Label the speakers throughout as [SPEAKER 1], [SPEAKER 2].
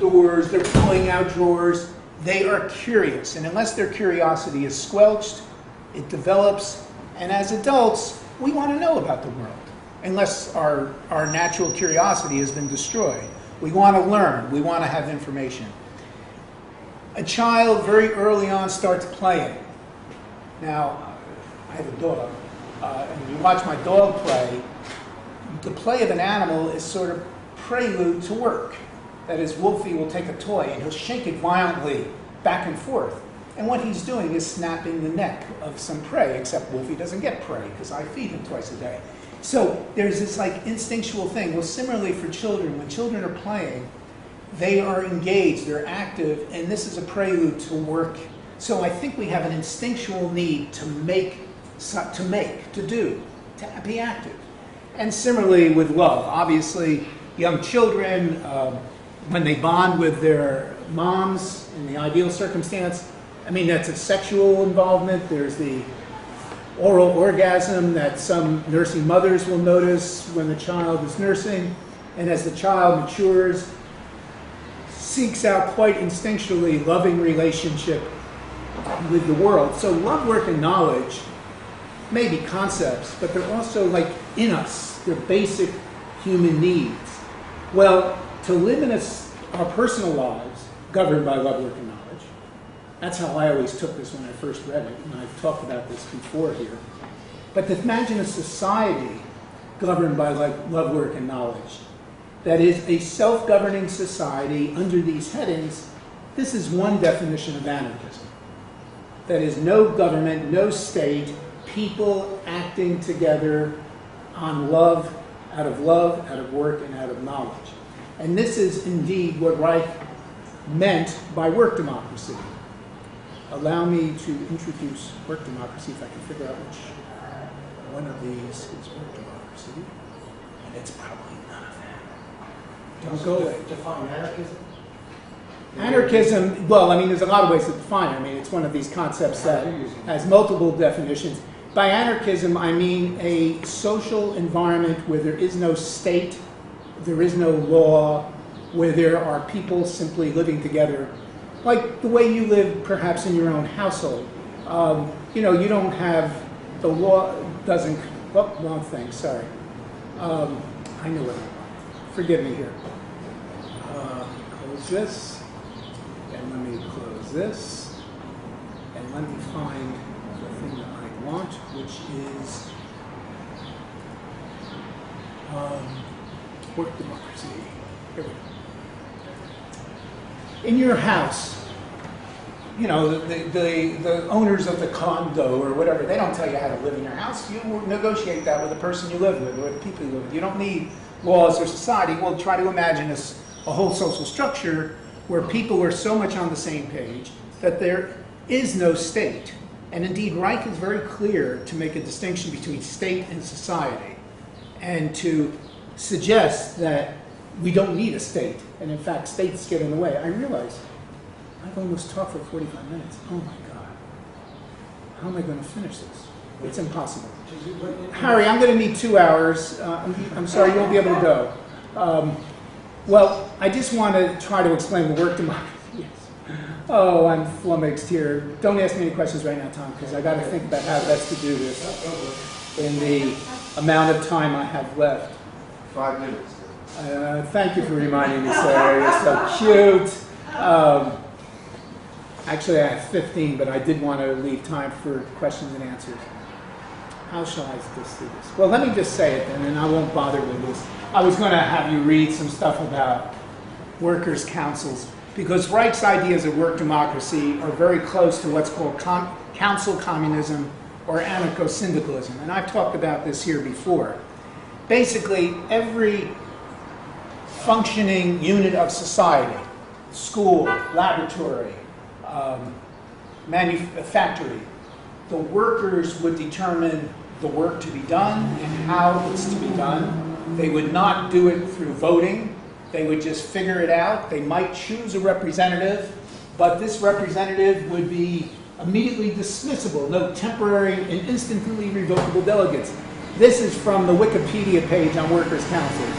[SPEAKER 1] doors, they're pulling out drawers. They are curious, and unless their curiosity is squelched, it develops, and as adults, we want to know about the world, unless our natural curiosity has been destroyed. We want to learn, we want to have information. A child very early on starts playing. Now, I have a dog, and you watch my dog play, the play of an animal is sort of prelude to work. That is, Wolfie will take a toy and he'll shake it violently back and forth. And what he's doing is snapping the neck of some prey, except Wolfie doesn't get prey because I feed him twice a day. So there's this like instinctual thing. Well, similarly for children, when children are playing, they are engaged, they're active, and this is a prelude to work. So I think we have an instinctual need to do, to be active. And similarly with love, obviously young children, when they bond with their moms in the ideal circumstance, I mean, that's a sexual involvement. There's the oral orgasm that some nursing mothers will notice when the child is nursing. And as the child matures, seeks out quite instinctually loving relationship with the world. So love, work, and knowledge may be concepts, but they're also like in us. They're basic human needs. Well, to live in our personal lives governed by love, work, and knowledge. That's how I always took this when I first read it, and I've talked about this before here. But to imagine a society governed by love, work, and knowledge, that is a self-governing society under these headings, this is one definition of anarchism. That is, no government, no state, people acting together on love, out of work, and out of knowledge. And this is indeed what Reich meant by work democracy. Allow me to introduce work democracy, if I can figure out which one of these is work democracy. And it's probably none of them. Don't go away.
[SPEAKER 2] Define anarchism?
[SPEAKER 1] Anarchism, well, I mean, there's a lot of ways to define it. I mean, it's one of these concepts that has multiple definitions. By anarchism, I mean a social environment where there is no state, there is no law, where there are people simply living together, like the way you live perhaps in your own household. You know, you don't have, the law doesn't, oh, wrong thing, sorry. I knew it. Forgive me here. Close this, and let me close this, and let me find the thing that I want, which is work democracy. Here we go. In your house, you know, the owners of the condo or whatever, they don't tell you how to live in your house. You negotiate that with the person you live with or the people you live with. You don't need laws or society. We'll try to imagine a whole social structure where people are so much on the same page that there is no state. And indeed, Reich is very clear to make a distinction between state and society and to suggest that we don't need a state. And in fact, states get in the way. I realize I've almost talked for 45 minutes. Oh my God. How am I going to finish this? It's impossible. Harry, I'm going to need 2 hours. I'm sorry, you won't be able to go. Well, I just want to try to explain the work democracy. Yes. Oh, I'm flummoxed here. Don't ask me any questions right now, Tom, because I got to think about how best to do this in the amount of time I have left.
[SPEAKER 2] 5 minutes.
[SPEAKER 1] Thank you for reminding me, sir. You're so cute. Actually, I have 15, but I did want to leave time for questions and answers. How shall I just do this? Well, let me just say it then, and I won't bother with this. I was going to have you read some stuff about workers' councils, because Reich's ideas of work democracy are very close to what's called council communism or anarcho-syndicalism. And I've talked about this here before. Basically, every functioning unit of society, school, laboratory, factory, the workers would determine the work to be done and how it's to be done. They would not do it through voting. They would just figure it out. They might choose a representative, but this representative would be immediately dismissible, no temporary and instantly revocable delegates. This is from the Wikipedia page on workers' councils.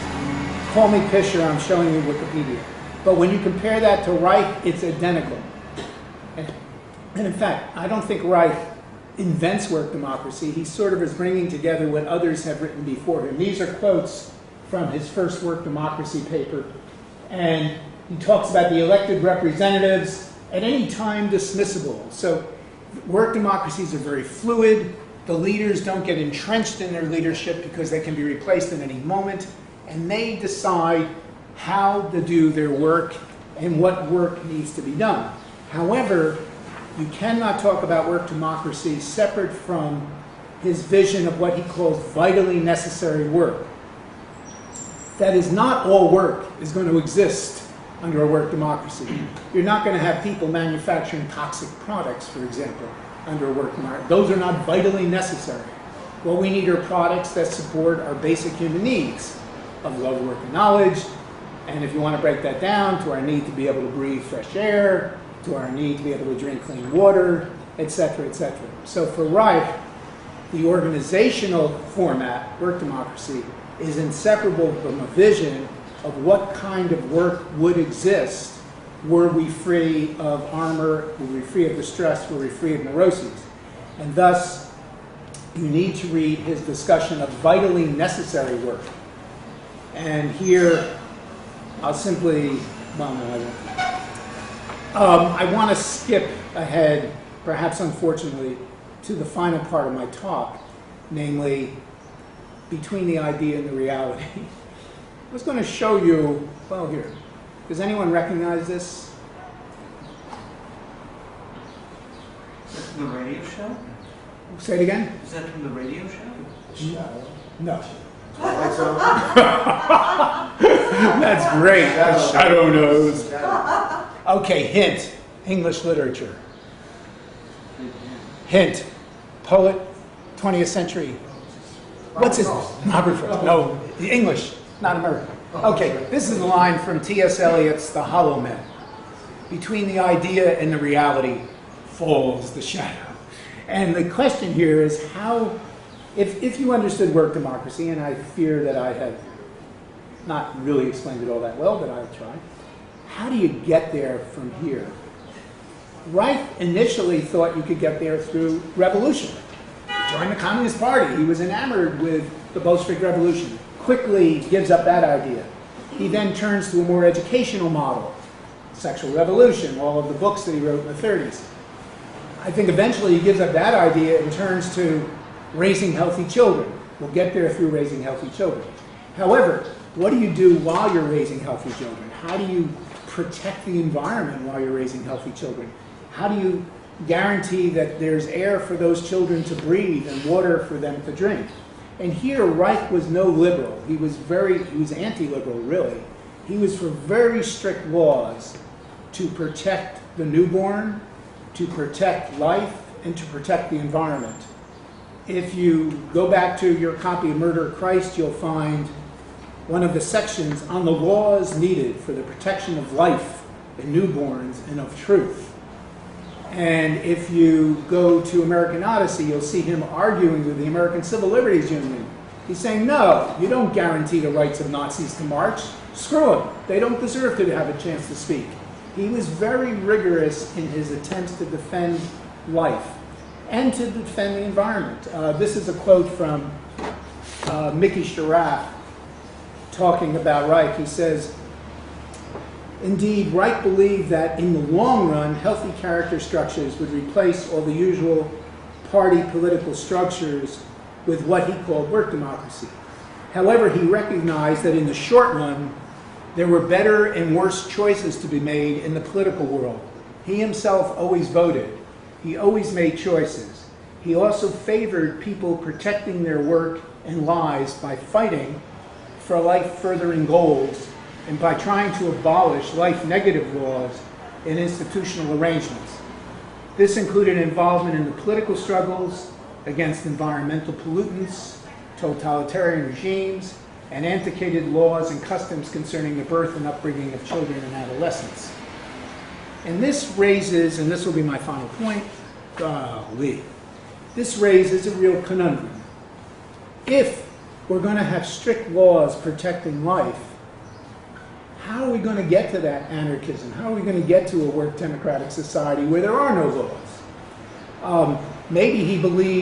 [SPEAKER 1] Call me Pisher, I'm showing you Wikipedia. But when you compare that to Reich, it's identical. And in fact, I don't think Reich invents work democracy. He sort of is bringing together what others have written before him. These are quotes from his first work democracy paper. And he talks about the elected representatives at any time dismissible. So work democracies are very fluid. The leaders don't get entrenched in their leadership because they can be replaced at any moment. And they decide how to do their work and what work needs to be done. However, you cannot talk about work democracy separate from his vision of what he calls vitally necessary work. That is, not all work is going to exist under a work democracy. You're not going to have people manufacturing toxic products, for example, under a work democracy. Those are not vitally necessary. What we need are products that support our basic human needs of love, work, and knowledge. And if you want to break that down to our need to be able to breathe fresh air, to our need to be able to drink clean water, etc., etc. So for Reich, the organizational format, work democracy, is inseparable from a vision of what kind of work would exist were we free of armor, were we free of distress, were we free of neuroses. And thus, you need to read his discussion of vitally necessary work. And here, I'll simply, well, no, I won't. I want to skip ahead, perhaps unfortunately, to the final part of my talk, namely, between the idea and the reality. I was going to show you, well, here. Does anyone recognize this?
[SPEAKER 3] Is that from the radio show?
[SPEAKER 1] Say it again?
[SPEAKER 3] Is that from the radio show?
[SPEAKER 1] No.
[SPEAKER 2] Lights on.
[SPEAKER 1] That's great. Shadow knows.
[SPEAKER 2] Shadow.
[SPEAKER 1] Okay, hint. English literature. Hint. Poet, 20th century. What's his name? Robert Frost. No, English, not American. Okay, this is a line from T.S. Eliot's The Hollow Men. Between the idea and the reality falls the shadow. And the question here is how, if you understood work democracy, and I fear that I have not really explained it all that well, but I'll try. How do you get there from here? Reich initially thought you could get there through revolution. Joined the Communist Party. He was enamored with the Bolshevik Revolution. Quickly gives up that idea. He then turns to a more educational model. Sexual Revolution, all of the books that he wrote in the 30s. I think eventually he gives up that idea and turns to raising healthy children. We'll get there through raising healthy children. However, what do you do while you're raising healthy children? How do you protect the environment while you're raising healthy children? How do you guarantee that there's air for those children to breathe and water for them to drink? And here, Reich was no liberal. He was anti-liberal, really. He was for very strict laws to protect the newborn, to protect life, and to protect the environment. If you go back to your copy of Murder of Christ, you'll find one of the sections on the laws needed for the protection of life in newborns and of truth. And if you go to American Odyssey, you'll see him arguing with the American Civil Liberties Union. He's saying, no, you don't guarantee the rights of Nazis to march. Screw them. They don't deserve to have a chance to speak. He was very rigorous in his attempts to defend life and to defend the environment. This is a quote from Mickey Sharaf talking about Reich. He says, indeed, Reich believed that in the long run, healthy character structures would replace all the usual party political structures with what he called work democracy. However, he recognized that in the short run, there were better and worse choices to be made in the political world. He himself always voted. He always made choices. He also favored people protecting their work and lives by fighting for life-furthering goals and by trying to abolish life-negative laws and institutional arrangements. This included involvement in the political struggles against environmental pollutants, totalitarian regimes, and antiquated laws and customs concerning the birth and upbringing of children and adolescents. And this raises, and this will be my final point, this raises a real conundrum. If we're going to have strict laws protecting life, how how are we going to get to that anarchism? How are we going to get to a work democratic society where there are no laws? Maybe he believed